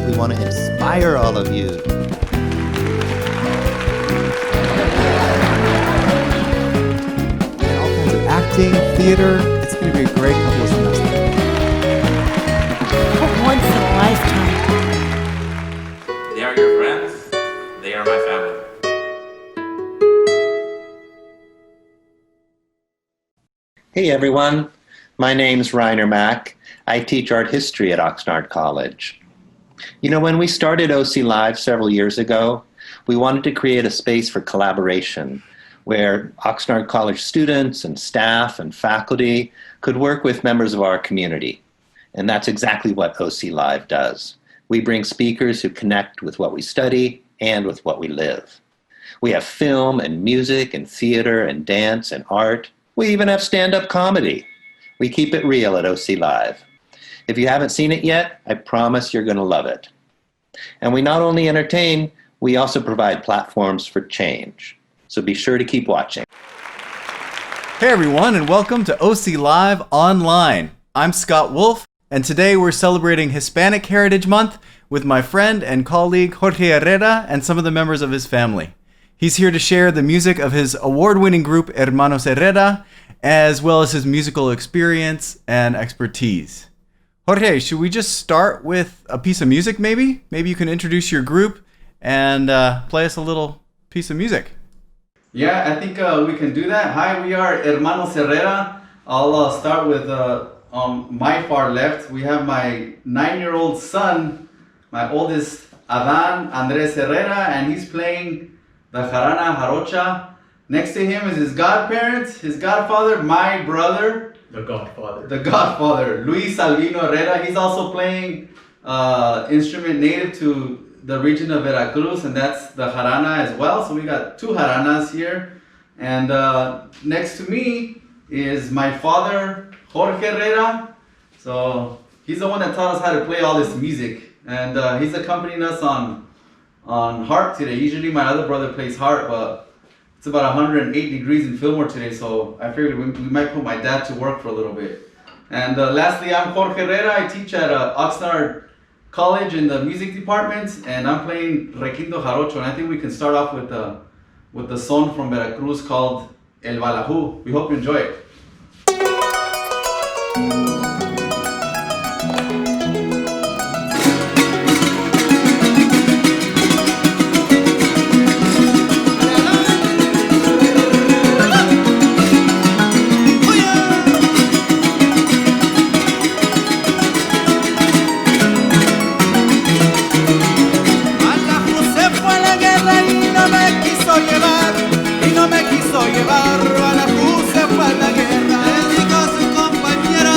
We want to inspire all of you. All kinds of acting, theater. It's going to be a great couple of semesters. Once in a lifetime. They are your friends. They are my family. Hey everyone, my name's Reiner Mack. I teach art history at Oxnard College. You know, when we started OCLIVE several years ago, we wanted to create a space for collaboration where Oxnard College students and staff and faculty could work with members of our community. And that's exactly what OCLIVE does. We bring speakers who connect with what we study and with what we live. We have film and music and theater and dance and art. We even have stand-up comedy. We keep it real at OCLIVE. If you haven't seen it yet, I promise you're going to love it. And we not only entertain, we also provide platforms for change. So be sure to keep watching. Hey everyone, and welcome to OCLIVE Online. I'm Scott Wolf, and today we're celebrating Hispanic Heritage Month with my friend and colleague Jorge Herrera and some of the members of his family. He's here to share the music of his award-winning group Hermanos Herrera, as well as his musical experience and expertise. Jorge, should we just start with a piece of music maybe? Maybe you can introduce your group and play us a little piece of music. Yeah, I think we can do that. Hi, we are Hermanos Herrera. I'll start with my far left. We have my 9-year-old son, my oldest Adan, Andrés Herrera, and he's playing the jarana jarocha. Next to him is his godparents, his godfather, my brother. The godfather, Luis Albino Herrera. He's also playing instrument native to the region of Veracruz, and that's the jarana as well. So we got 2 jaranas here. And next to me is my father, Jorge Herrera. So he's the one that taught us how to play all this music. And he's accompanying us on harp today. Usually my other brother plays harp, but it's about 108 degrees in Fillmore today, so I figured we might put my dad to work for a little bit. And lastly, I'm Jorge Herrera. I teach at Oxnard College in the music department, and I'm playing Requinto Jarocho. And I think we can start off with the song from Veracruz called El Balaju. We hope you enjoy it. Llevar, Balaju se fue a la guerra, dedicó a su compañera,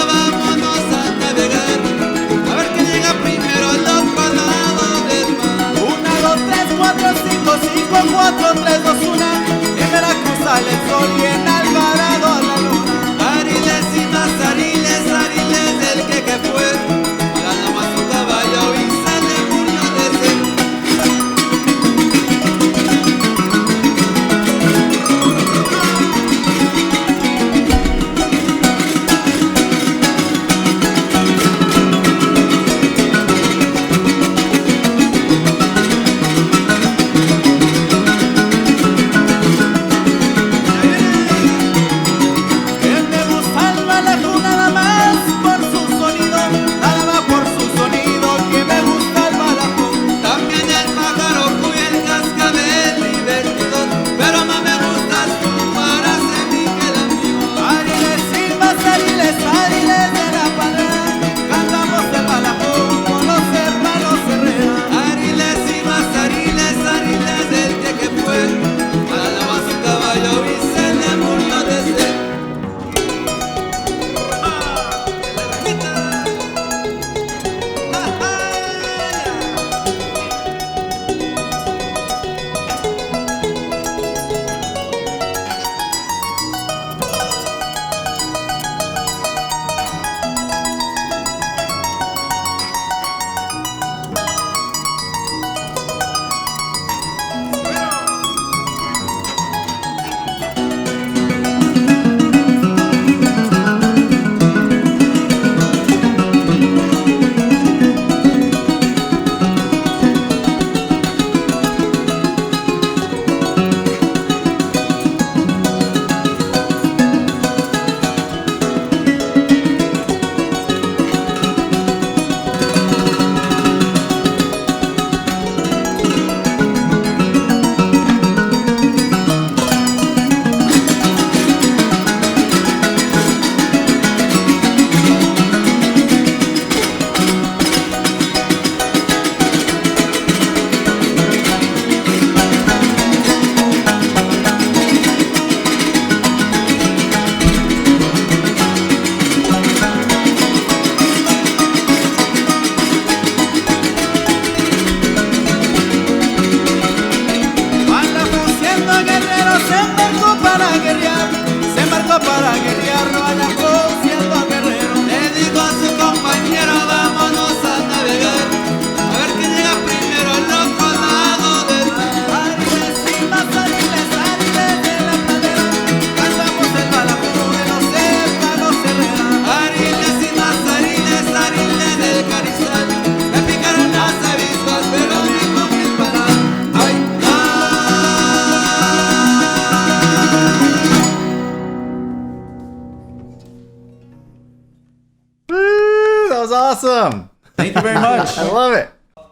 was awesome. Thank you very much. I love it.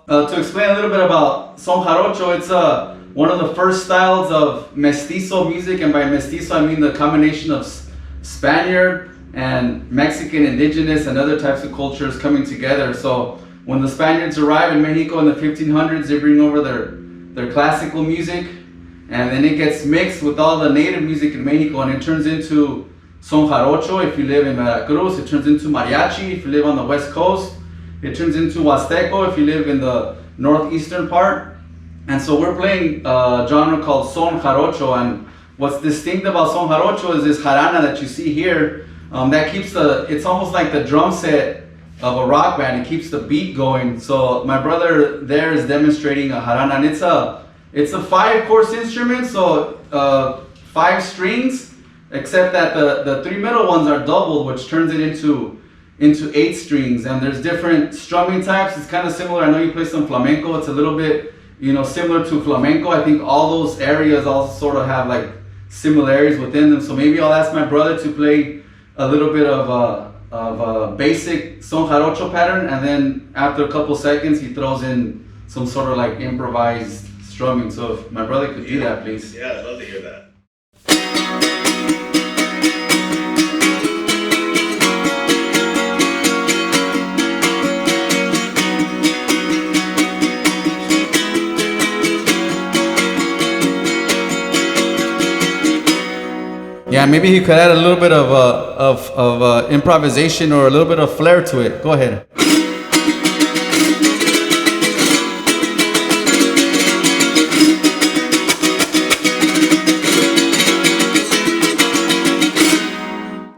To explain a little bit about Son Jarocho, it's one of the first styles of mestizo music, and by mestizo I mean the combination of Spaniard and Mexican, indigenous, and other types of cultures coming together. So when the Spaniards arrive in Mexico in the 1500s, they bring over their classical music, and then it gets mixed with all the native music in Mexico, and it turns into Son Jarocho if you live in Veracruz. It turns into mariachi if you live on the West Coast. It turns into Huasteco if you live in the northeastern part. And so we're playing a genre called Son Jarocho, and what's distinct about Son Jarocho is this jarana that you see here. That keeps it's almost like the drum set of a rock band. It keeps the beat going. So my brother there is demonstrating a jarana, and it's a 5-course instrument, so 5 strings, except that the 3 middle ones are doubled, which turns it into 8 strings. And there's different strumming types. It's kind of similar. I know you play some flamenco. It's a little bit, similar to flamenco. I think all those areas all sort of have like similarities within them. So maybe I'll ask my brother to play a little bit of a basic Son Jarocho pattern, and then after a couple seconds he throws in some sort of like improvised strumming. So if my brother could do that, please. Yeah, I'd love to hear that. Yeah, maybe he could add a little bit of improvisation or a little bit of flair to it. Go ahead.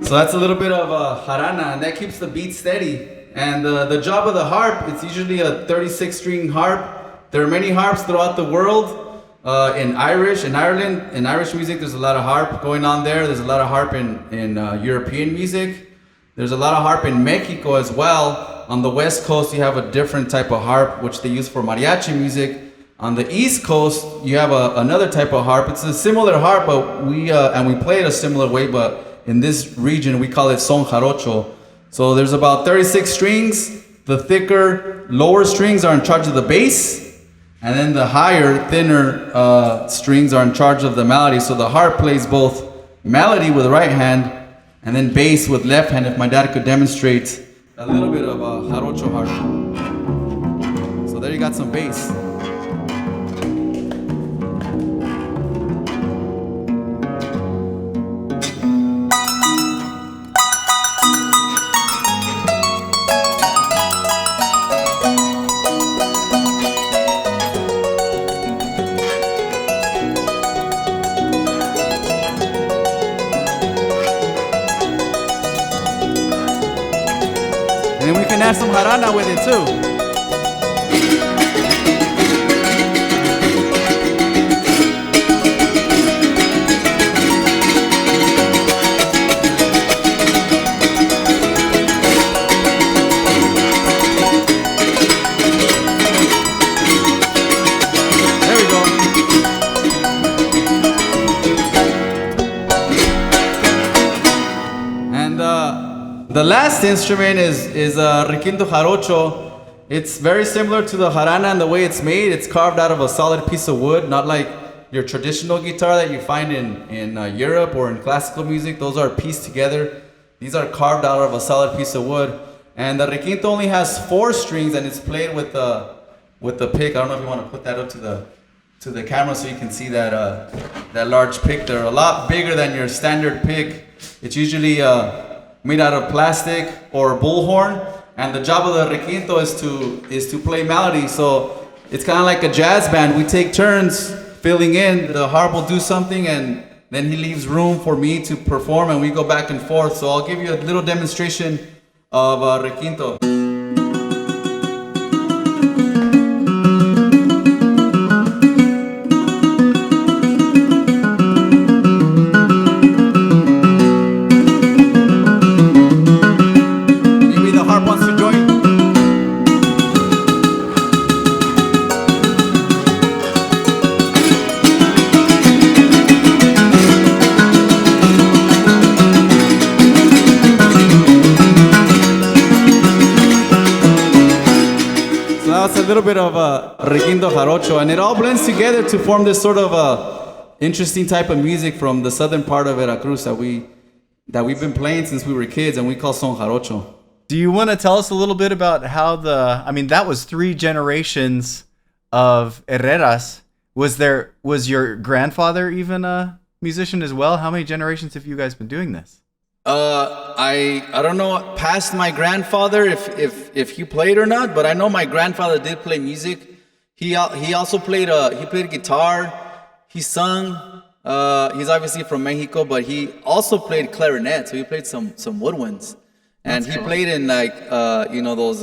So that's a little bit of a jarana, and that keeps the beat steady. And the job of the harp, it's usually a 36-string harp. There are many harps throughout the world. In Ireland, in Irish music, there's a lot of harp going on there. There's a lot of harp in European music. There's a lot of harp in Mexico as well. On the West Coast, you have a different type of harp, which they use for mariachi music. On the East Coast, you have another type of harp. It's a similar harp, but we play it a similar way, but in this region, we call it Son Jarocho. So there's about 36 strings. The thicker, lower strings are in charge of the bass. And then the higher, thinner strings are in charge of the melody. So the harp plays both melody with the right hand and then bass with left hand. If my dad could demonstrate a little bit of a jarocho harp. So there you got some bass. And we can add some jarana with it too. There we go. And the last instrument is requinto jarocho. It's very similar to the jarana in the way it's made. It's carved out of a solid piece of wood, not like your traditional guitar that you find in Europe or in classical music. Those are pieced together. These are carved out of a solid piece of wood. And the requinto only has 4 strings, and it's played with the pick. I don't know if you want to put that up to the camera so you can see that large pick. They're a lot bigger than your standard pick. It's usually made out of plastic or bullhorn, and the job of the requinto is to play melody. So it's kind of like a jazz band. We take turns filling in. The harp will do something, and then he leaves room for me to perform, and we go back and forth. So I'll give you a little demonstration of requinto. little bit of requinto jarocho, and it all blends together to form this sort of interesting type of music from the southern part of Veracruz that we've been playing since we were kids, and we call son jarocho. Do you want to tell us a little bit about how that was 3 generations of Herreras. Was your grandfather even a musician as well? How many generations have you guys been doing this? I don't know past my grandfather if he played or not, but I know my grandfather did play music. He also played guitar. He sung. He's obviously from Mexico, but he also played clarinet. So he played some woodwinds, and he played in those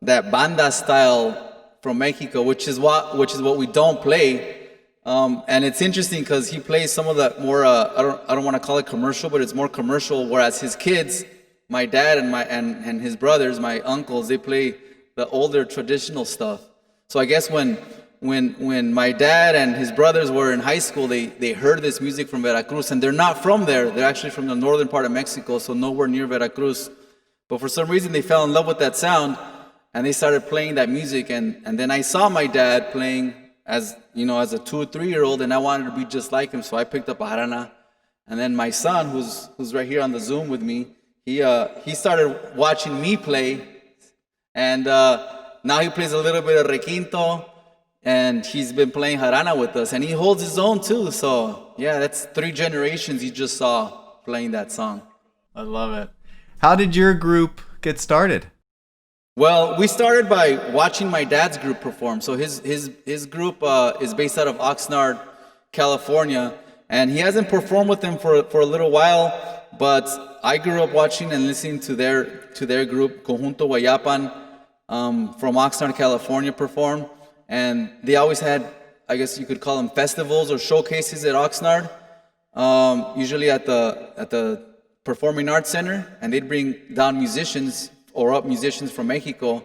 that banda style from Mexico, which is what we don't play. And it's interesting because he plays some of that more I don't want to call it commercial, but it's more commercial. Whereas his kids, my dad and his brothers, my uncles, they play the older traditional stuff. So I guess when my dad and his brothers were in high school, they heard this music from Veracruz, and they're not from there. They're actually from the northern part of Mexico, so nowhere near Veracruz. But for some reason, they fell in love with that sound, and they started playing that music. And then I saw my dad playing as a 2 or 3 year old, and I wanted to be just like him, so I picked up a jarana. And then my son, who's right here on the Zoom with me, he started watching me play, and now he plays a little bit of requinto, and he's been playing jarana with us, and he holds his own too. So yeah, that's 3 generations you just saw playing that song. I love it. How did your group get started? Well, we started by watching my dad's group perform. So his group is based out of Oxnard, California, and he hasn't performed with them for a little while. But I grew up watching and listening to their group, Conjunto Guayapan, from Oxnard, California, perform, and they always had, I guess you could call them festivals or showcases at Oxnard, usually at the Performing Arts Center, and they'd bring down musicians from Mexico.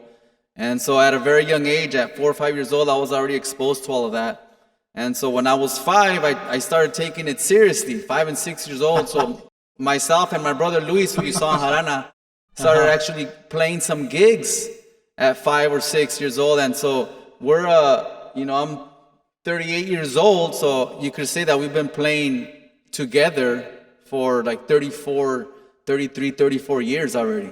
And so at a very young age, at 4 or 5 years old, I was already exposed to all of that. And so when I was 5, I started taking it seriously, 5 and 6 years old. So myself and my brother Luis, who you saw in Jarana, started actually playing some gigs at 5 or 6 years old. And so we're, I'm 38 years old, so you could say that we've been playing together for like 34 years already,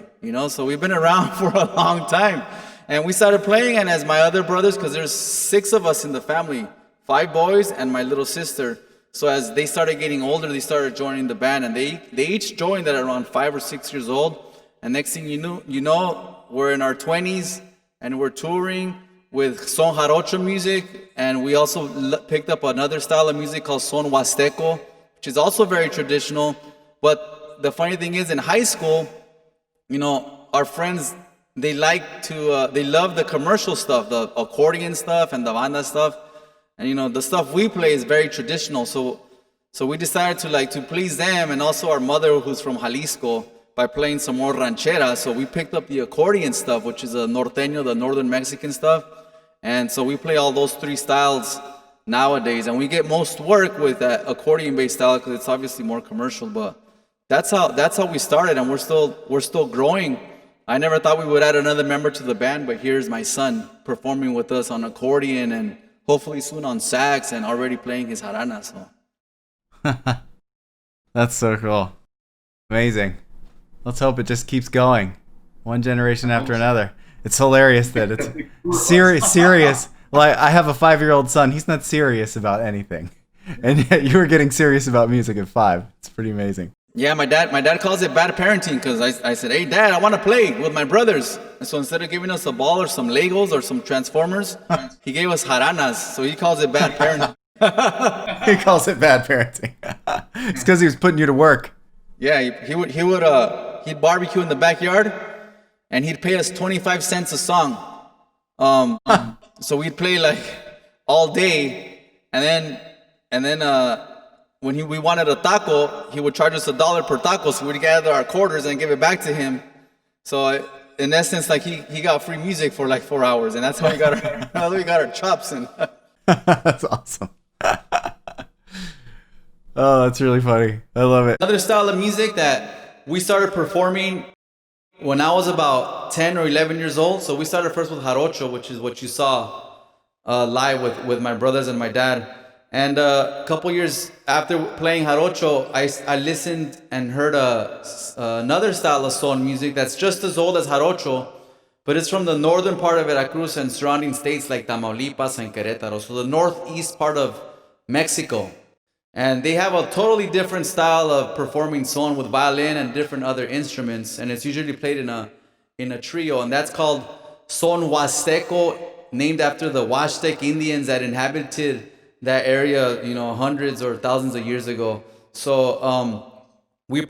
so we've been around for a long time. And we started playing, and as my other brothers, because there's 6 of us in the family, 5 boys and my little sister. So as they started getting older, they started joining the band, and they each joined at around 5 or 6 years old. And next thing you know, we're in our 20s, and we're touring with son jarocho music, and we also picked up another style of music called son Huasteco, which is also very traditional. But the funny thing is, in high school, our friends, they love the commercial stuff, the accordion stuff and the banda stuff. And, the stuff we play is very traditional. So we decided to please them, and also our mother, who's from Jalisco, by playing some more ranchera. So we picked up the accordion stuff, which is a Norteño, the northern Mexican stuff. And so we play all those 3 styles nowadays. And we get most work with that accordion-based style because it's obviously more commercial. But that's how we started, and we're still growing. I never thought we would add another member to the band, but here's my son performing with us on accordion, and hopefully soon on sax, and already playing his jarana. So that's so cool. Amazing. Let's hope it just keeps going, one generation after another. It's hilarious that it's serious. Like, I have a 5-year-old son. He's not serious about anything, and yet you were getting serious about music at 5. It's pretty amazing. Yeah, my dad calls it bad parenting, because I said, hey, Dad, I want to play with my brothers. And so instead of giving us a ball or some Legos or some Transformers, he gave us jaranas. So he calls it bad parenting. He calls it bad parenting. It's because he was putting you to work. Yeah, he'd barbecue in the backyard, and he'd pay us 25 cents a song. So we'd play like all day, and then when we wanted a taco, he would charge us $1 per taco. So we'd gather our quarters and give it back to him. So in essence, like he got free music for like 4 hours, and that's how we got our chops. And that's awesome. Oh, that's really funny. I love it. Another style of music that we started performing when I was about 10 or 11 years old. So we started first with Jarocho, which is what you saw live with my brothers and my dad. And a couple years after playing Jarocho, I listened and heard another style of son music that's just as old as Jarocho, but it's from the northern part of Veracruz and surrounding states like Tamaulipas and Querétaro, so the northeast part of Mexico. And they have a totally different style of performing son with violin and different other instruments, and it's usually played in a trio, and that's called Son Huasteco, named after the Huastec Indians that inhabited that area, hundreds or thousands of years ago. So we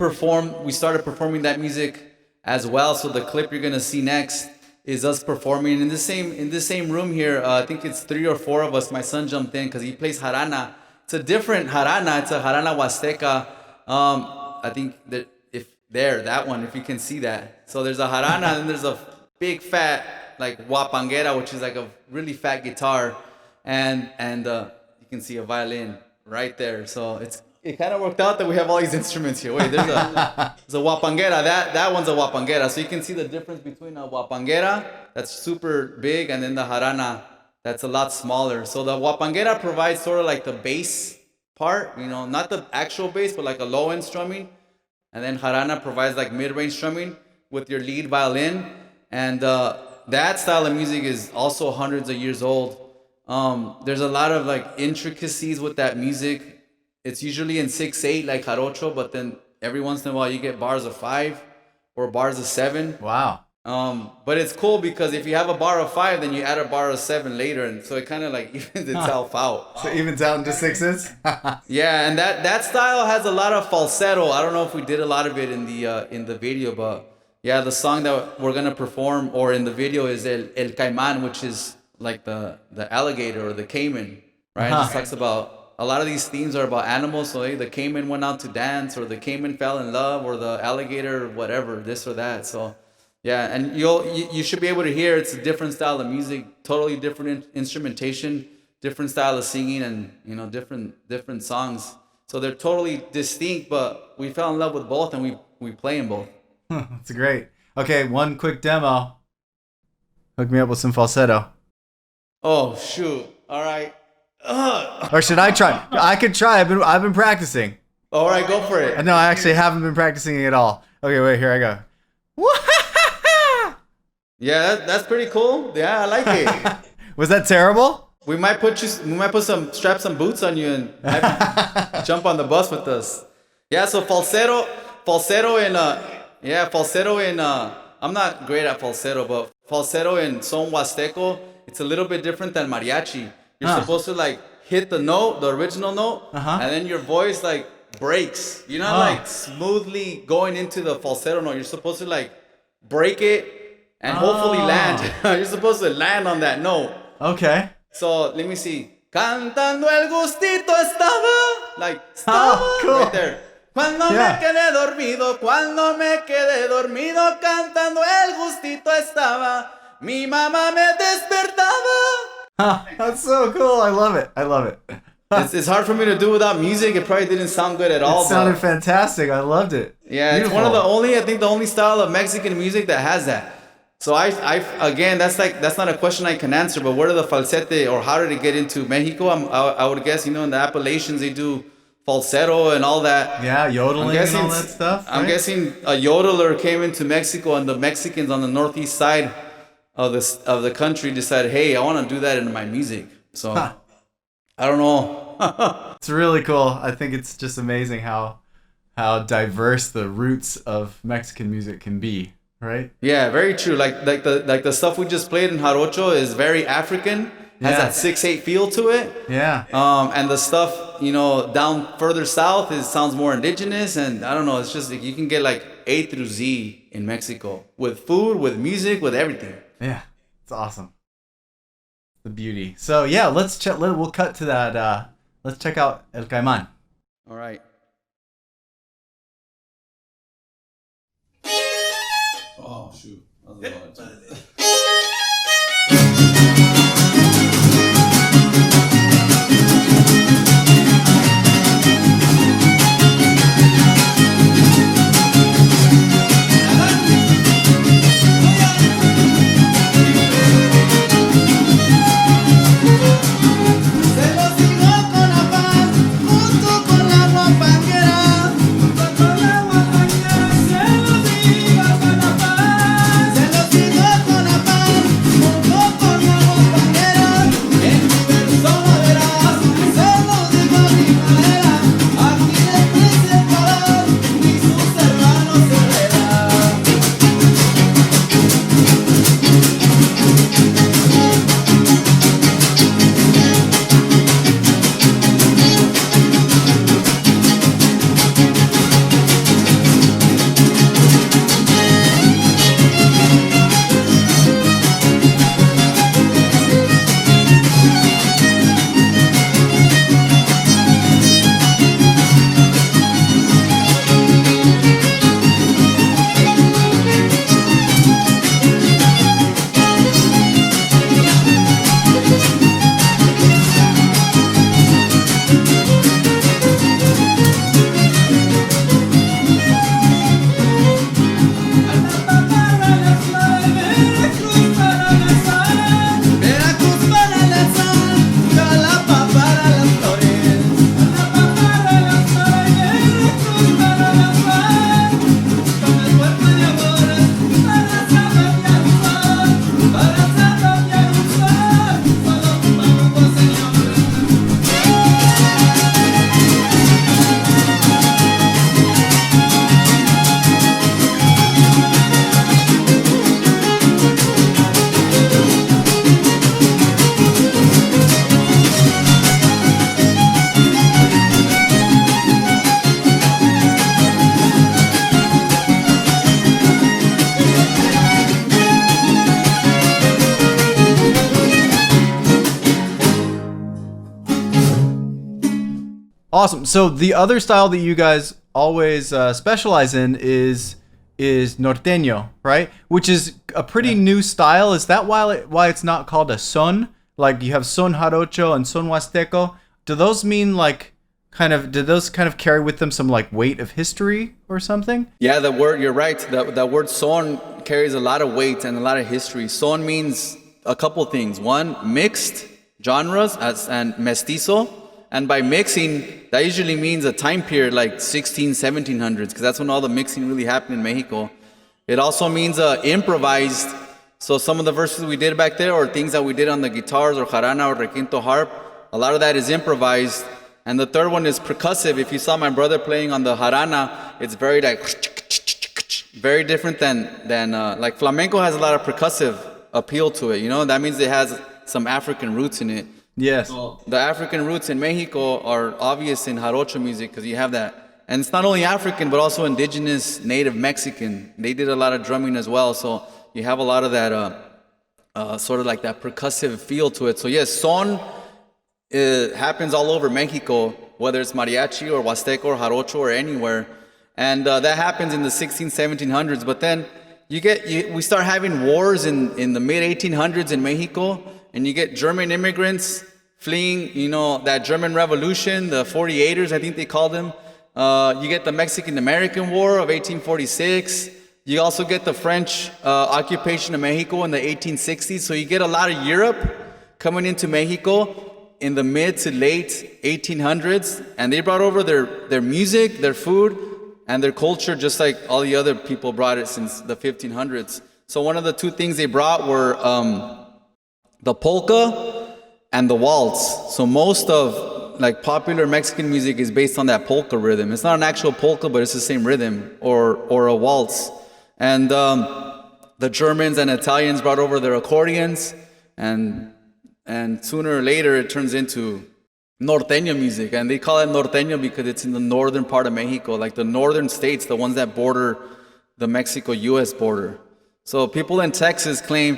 started performing that music as well. So the clip you're gonna see next is us performing in the same room here. I think it's 3 or 4 of us. My son jumped in because he plays jarana. It's a different jarana. It's a jarana huasteca. I think that if you can see that. So there's a jarana and there's a big fat like huapanguera, which is like a really fat guitar, and you can see a violin right there. So it kind of worked out that we have all these instruments here. Wait, there's a huapanguera. That one's a huapanguera. So you can see the difference between a huapanguera that's super big and then the jarana that's a lot smaller. So the huapanguera provides sort of like the bass part, not the actual bass, but like a low end strumming. And then jarana provides like mid-range strumming with your lead violin. And that style of music is also hundreds of years old. There's a lot of like intricacies with that music. It's usually in 6/8 like Jarocho, but then every once in a while you get bars of 5 or bars of 7. Wow. But it's cool because if you have a bar of 5, then you add a bar of 7 later, and so it kind of like evens itself out. So it evens out into 6s? Yeah, and that style has a lot of falsetto. I don't know if we did a lot of it in the video, but yeah, the song that we're gonna perform or in the video is El Caiman, which is like the alligator or the Caiman, right? It talks about a lot of these themes are about animals. So the Caiman went out to dance, or the Caiman fell in love, or the alligator, whatever, this or that. So yeah, and you should be able to hear it's a different style of music, totally different instrumentation, different style of singing, and different songs. So they're totally distinct, but we fell in love with both, and we play in both. That's great. Okay, one quick demo. Hook me up with some falsetto. Oh shoot! All right. Or should I try? I could try. I've been practicing. All right, go for it. No, I actually haven't been practicing at all. Okay, wait. Here I go. Yeah, that's pretty cool. Yeah, I like it. Was that terrible? We might strap some boots on you and have you jump on the bus with us. Yeah, so falsetto in I'm not great at falsetto, but falsetto in Son Huasteco, it's a little bit different than mariachi. You're supposed to like hit the note, the original note, and then your voice like breaks. You're not like smoothly going into the falsetto note. You're supposed to like break it and hopefully land. You're supposed to land on that note. Okay. So let me see. Cantando el gustito estaba. Like, estaba. Cool. Right there. Cuando me quedé dormido, cantando el gustito estaba. Mi mamá me despertaba. That's so cool. I love it. It's hard for me to do without music. It probably didn't sound good at all. It sounded fantastic. I loved it. Yeah, beautiful. It's one of the only style of Mexican music that has that. So again, that's not a question I can answer, but where did the falsete, or how did it get into Mexico? I would guess, in the Appalachians they do falsetto and all that. Yeah, yodeling and all that stuff. I'm guessing a yodeler came into Mexico, and the Mexicans on the northeast side of the country decided, hey, I want to do that in my music. So I don't know. It's really cool. I think it's just amazing how diverse the roots of Mexican music can be. Right? Yeah, very true. Like the stuff we just played in Jarocho is very African. Has that 6/8 feel to it. Yeah. And the stuff, down further south sounds more indigenous, and I don't know, it's just like you can get like A through Z in Mexico with food, with music, with everything. Yeah. It's awesome. The beauty. So yeah, we'll cut to that. Let's check out El Caiman. All right. Oh, shoot. Awesome. So the other style that you guys always specialize in is Norteño, right? Which is a pretty new style. Is that why it's not called a son? Like you have Son Jarocho and Son Huasteco. Do those mean like do those kind of carry with them some like weight of history or something? Yeah, the word, you're right. The word son carries a lot of weight and a lot of history. Son means a couple things. One, mixed genres and mestizo. And by mixing, that usually means a time period like 16, 1700s, because that's when all the mixing really happened in Mexico. It also means improvised. So some of the verses we did back there, or things that we did on the guitars or jarana or requinto harp, a lot of that is improvised. And the third one is percussive. If you saw my brother playing on the jarana, it's very like very different than like flamenco has a lot of percussive appeal to it. You know, that means it has some African roots in it. Yes. So the African roots in Mexico are obvious in Jarocho music because you have that. And it's not only African, but also indigenous, native Mexican. They did a lot of drumming as well. So you have a lot of that sort of like that percussive feel to it. So yes, son happens all over Mexico, whether it's mariachi or Huasteco or Jarocho or anywhere. And that happens in the 1700s. But then we start having wars in the mid-1800s in Mexico. And you get German immigrants fleeing, you know, that German Revolution, the 48ers, I think they called them. You get the Mexican-American War of 1846. You also get the French occupation of Mexico in the 1860s. So you get a lot of Europe coming into Mexico in the mid to late 1800s. And they brought over their music, their food, and their culture, just like all the other people brought it since the 1500s. So one of the two things they brought were the polka and the waltz. So most of like popular Mexican music is based on that polka rhythm. It's not an actual polka, but it's the same rhythm, or a waltz. And the Germans and Italians brought over their accordions, and sooner or later it turns into Norteña music. And they call it Norteño because it's in the northern part of Mexico, like the northern states, the ones that border the Mexico-US border. So people in Texas claim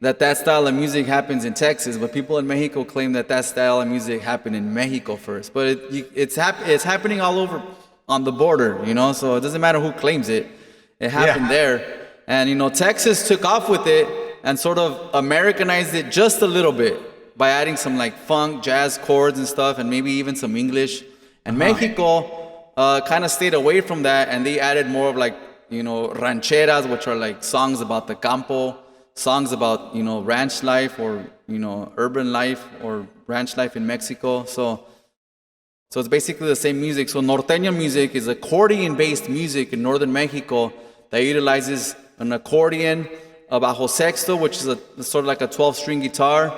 that style of music happens in Texas, but people in Mexico claim that style of music happened in Mexico first. But it's happening all over on the border, you know, so it doesn't matter who claims it. It happened there. And, you know, Texas took off with it and sort of Americanized it just a little bit by adding some like funk, jazz chords and stuff, and maybe even some English. And Mexico kind of stayed away from that, and they added more of like, you know, rancheras, which are like songs about the campo, songs about, you know, ranch life or, you know, urban life or ranch life in Mexico. So it's basically the same music. So Norteño music is accordion-based music in northern Mexico that utilizes an accordion, a bajo sexto, which is sort of like a 12-string guitar,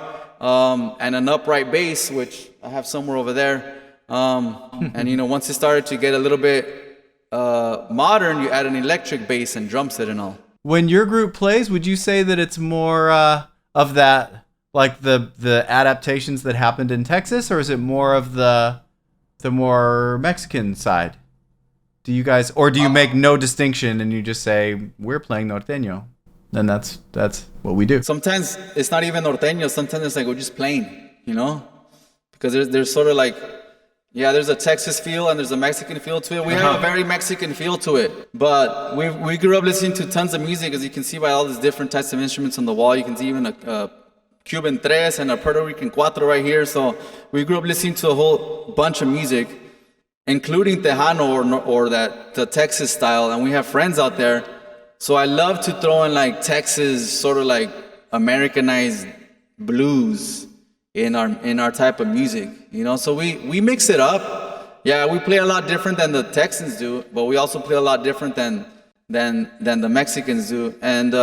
and an upright bass, which I have somewhere over there. And, you know, once it started to get a little bit modern, you add an electric bass and drum set and all. When your group plays, would you say that it's more of that, like the adaptations that happened in Texas, or is it more of the more Mexican side? Do you guys, or do you make no distinction and you just say we're playing Norteño? Then that's what we do. Sometimes it's not even Norteño. Sometimes it's like we're just playing, you know, because there's sort of like, yeah, there's a Texas feel and there's a Mexican feel to it. We have a very Mexican feel to it. But we grew up listening to tons of music, as you can see by all these different types of instruments on the wall. You can see even a Cuban tres and a Puerto Rican cuatro right here. So we grew up listening to a whole bunch of music, including Tejano or the Texas style. And we have friends out there. So I love to throw in like Texas, sort of like Americanized blues in our type of music, you know. So we mix it up. Yeah, we play a lot different than the Texans do, but we also play a lot different than the Mexicans do. And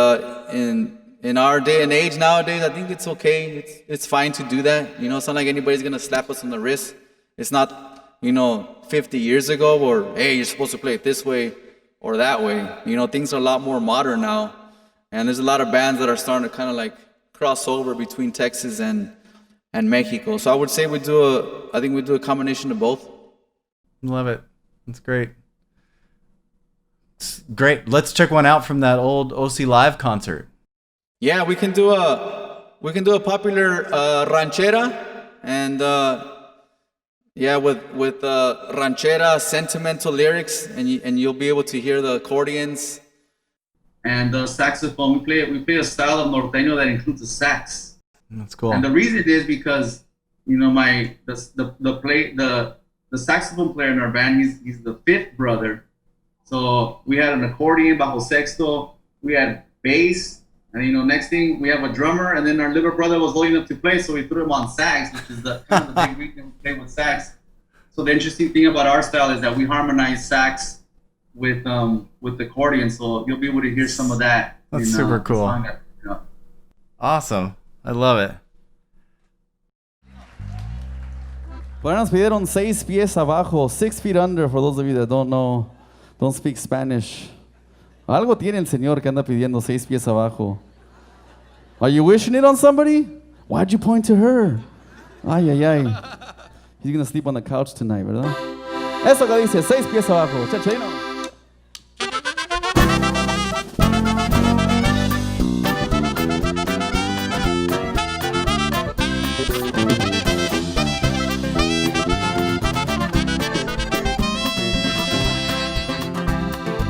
in our day and age nowadays, I think it's okay. It's fine to do that. You know, it's not like anybody's gonna slap us on the wrist. It's not, you know, 50 years ago, or hey, you're supposed to play it this way or that way. You know, things are a lot more modern now, and there's a lot of bands that are starting to kind of like cross over between Texas and Mexico. So I would say we do a combination of both. Love it. That's great. It's great. Let's check one out from that old OCLIVE concert. Yeah, we can do a popular ranchera, and Yeah, with ranchera, sentimental lyrics, and you'll be able to hear the accordions. And the saxophone, we play a style of Norteño that includes the sax. That's cool. And the reason is because, you know, the saxophone player in our band, he's the fifth brother. So we had an accordion, bajo sexto, we had bass, and you know, next thing we have a drummer, and then our little brother was old enough to play, so we threw him on sax, which is the big weekend we play with sax. So the interesting thing about our style is that we harmonize sax with the accordion, so you'll be able to hear some of that. That's super cool. Awesome. I love it. Bueno, nos pidieron 6 pies abajo, 6 feet under, for those of you that don't speak Spanish. Algo tiene el Señor que anda pidiendo 6 pies abajo. Are you wishing it on somebody? Why'd you point to her? Ay, ay, ay. He's gonna sleep on the couch tonight, ¿verdad? Eso que dice, 6 pies abajo. Chachino.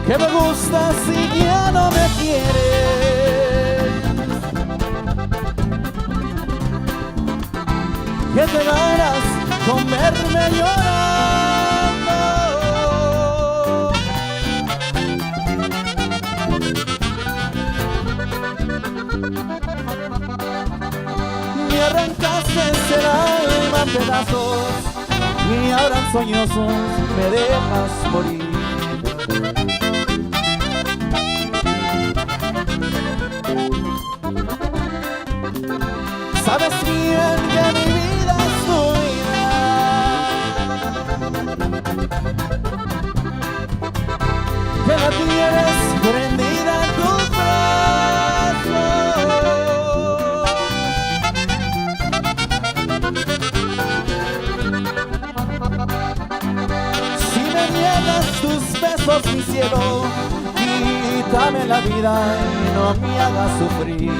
Que me gusta si ya no me quieres, que te ganas con verme llorando, me arrancaste el alma en pedazos y ahora en soñosos me dejas morir. Sabes bien que mi vida es tuya, que la tienes prendida en tus brazos. Si me niegas tus besos, mi cielo, quítame la vida y no me hagas sufrir.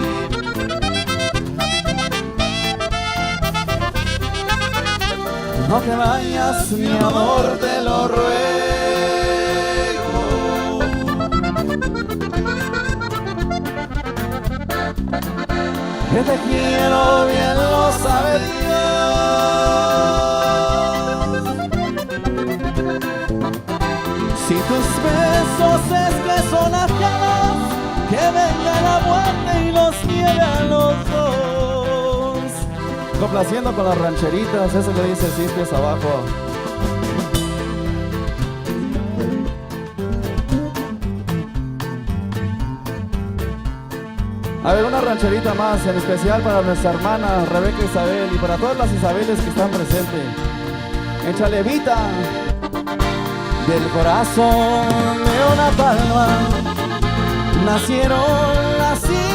No te vayas, mi amor, te lo ruego, que te quiero, bien lo sabe Dios. Si tus besos es que son ajenos, que venga la muerte y los lleve a los dos. Complaciendo con las rancheritas, eso que dice 6 pies abajo. A ver, una rancherita más, en especial para nuestra hermana Rebeca Isabel y para todas las Isabeles que están presentes. Échale Vita. Del corazón de una palma nacieron las Isabeles.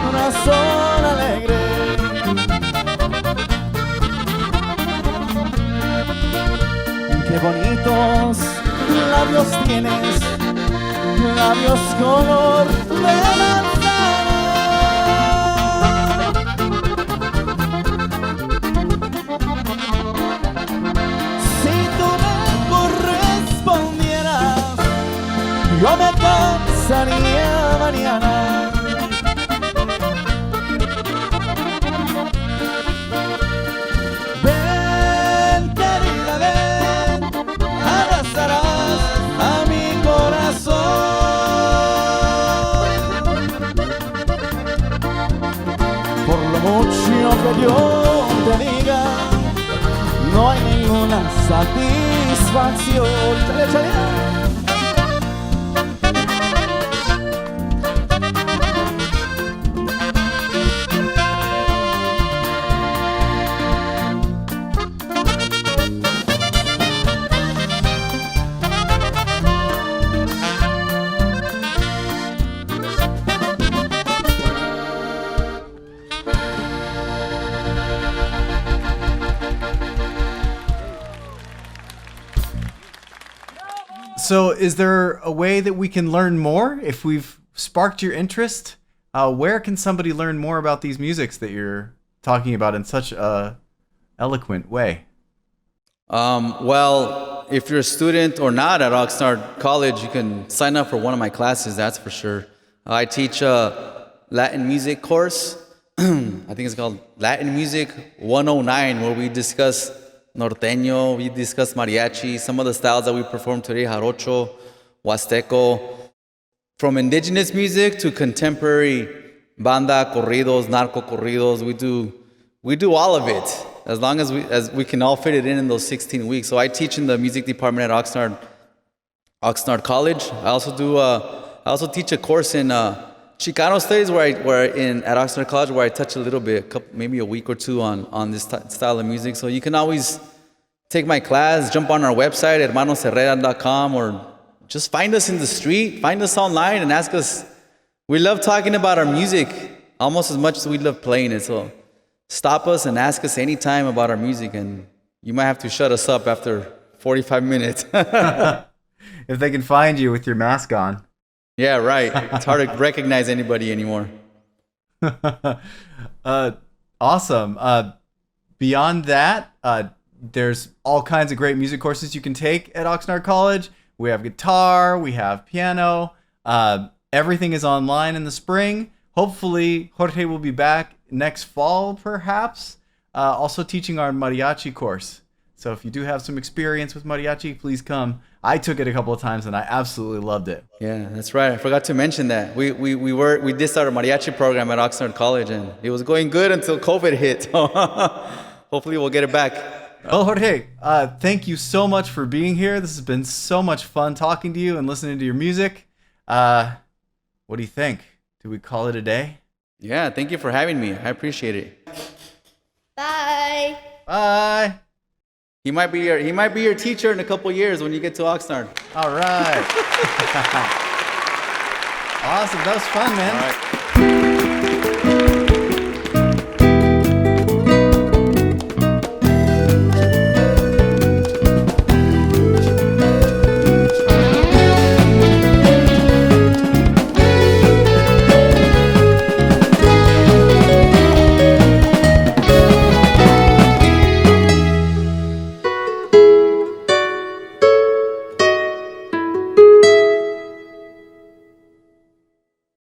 Corazón alegre, qué bonitos labios tienes, labios color de manzana. Si tú me correspondieras, yo me casaría mañana. Mucho que yo te diga, no hay ninguna satisfacción. ¡Chale, chale! So is there a way that we can learn more if we've sparked your interest? Where can somebody learn more about these musics that you're talking about in such a eloquent way? Well, if you're a student or not at Oxnard College, you can sign up for one of my classes, that's for sure. I teach a Latin music course. I think it's called Latin Music 109, where we discuss Norteño, we discuss mariachi, some of the styles that we perform today, Jarocho, Huasteco. From indigenous music to contemporary banda, corridos, narco corridos, we do all of it, as long as we can all fit it in those 16 weeks. So I teach in the music department at Oxnard College. I also teach a course in Chicano studies at Oxnard College, where I touch a little bit, maybe a week or two on this style of music. So you can always take my class, jump on our website, hermanosherrera.com, or just find us in the street, find us online, and ask us. We love talking about our music almost as much as we love playing it. So stop us and ask us anytime about our music, and you might have to shut us up after 45 minutes. If they can find you with your mask on. Yeah, right. It's hard to recognize anybody anymore. Awesome. Beyond that, there's all kinds of great music courses you can take at Oxnard College. We have guitar, we have piano. Everything is online in the spring. Hopefully, Jorge will be back next fall, perhaps. Also teaching our mariachi course. So if you do have some experience with mariachi, please come. I took it a couple of times and I absolutely loved it. Yeah, that's right. I forgot to mention that. We did start a mariachi program at Oxnard College, and it was going good until COVID hit. Hopefully we'll get it back. Well, Jorge, thank you so much for being here. This has been so much fun talking to you and listening to your music. What do you think? Do we call it a day? Yeah, thank you for having me. I appreciate it. Bye. Bye. He might be your teacher in a couple years when you get to Oxnard. All right. Awesome. That was fun, man. All right.